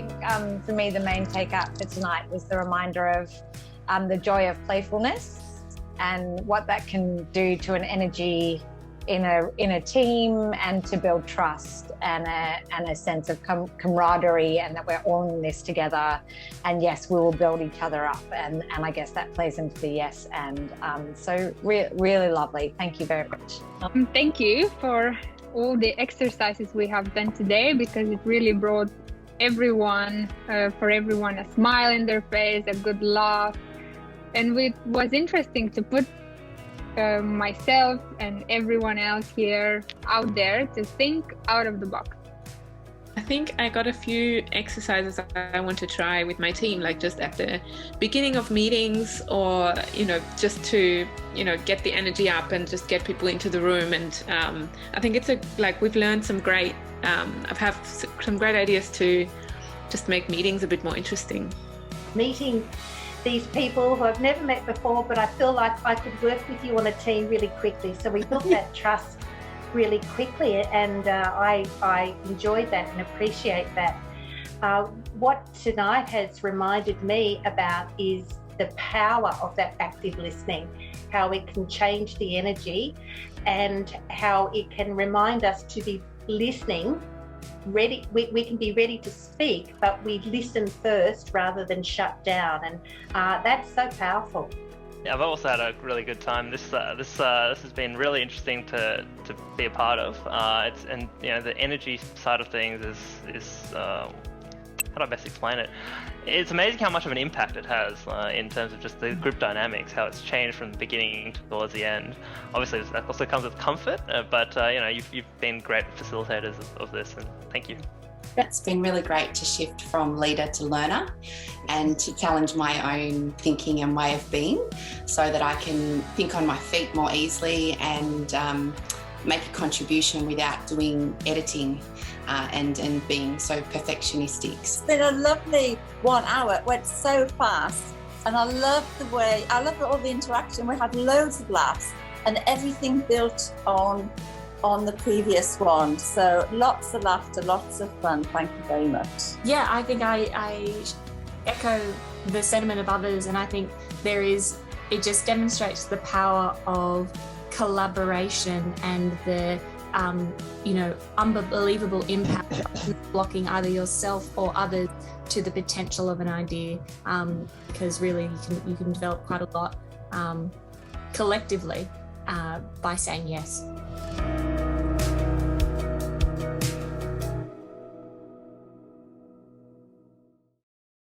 think for me, the main take-up for tonight was the reminder of the joy of playfulness and what that can do to an energy in a team, and to build trust and a sense of camaraderie, and that we're all in this together. And yes, we will build each other up. And I guess that plays into the yes. And so really lovely. Thank you very much. Thank you for all the exercises we have done today, because it really brought everyone, for everyone, a smile in their face, a good laugh. And it was interesting to put myself and everyone else here out there to think out of the box. I think I got a few exercises I want to try with my team, like just at the beginning of meetings, or just to get the energy up and just get people into the room. And I think it's we've learned some great I've had some great ideas to just make meetings a bit more interesting. Meeting these people who I've never met before, but I feel like I could work with you on a team really quickly. So we built that trust really quickly, and I enjoyed that and appreciate that. What tonight has reminded me about is the power of that active listening, how it can change the energy, and how it can remind us to be listening. Ready, we can be ready to speak, but we listen first rather than shut down, and that's so powerful. Yeah, I've also had a really good time. This has been really interesting to be a part of. The energy side of things is how do I best explain it? It's amazing how much of an impact it has in terms of just the group dynamics, how it's changed from the beginning towards the end. Obviously, that also comes with comfort, but you've been great facilitators of this, and thank you. It's been really great to shift from leader to learner, and to challenge my own thinking and way of being, so that I can think on my feet more easily and make a contribution without doing editing and being so perfectionistic. It's been a lovely 1 hour. It went so fast, and I love all the interaction. We had loads of laughs, and everything built on the previous one. So lots of laughter, lots of fun. Thank you very much. Yeah, I think I echo the sentiment of others, and I think it just demonstrates the power of collaboration and the unbelievable impact of blocking either yourself or others to the potential of an idea, because really you can develop quite a lot collectively by saying yes.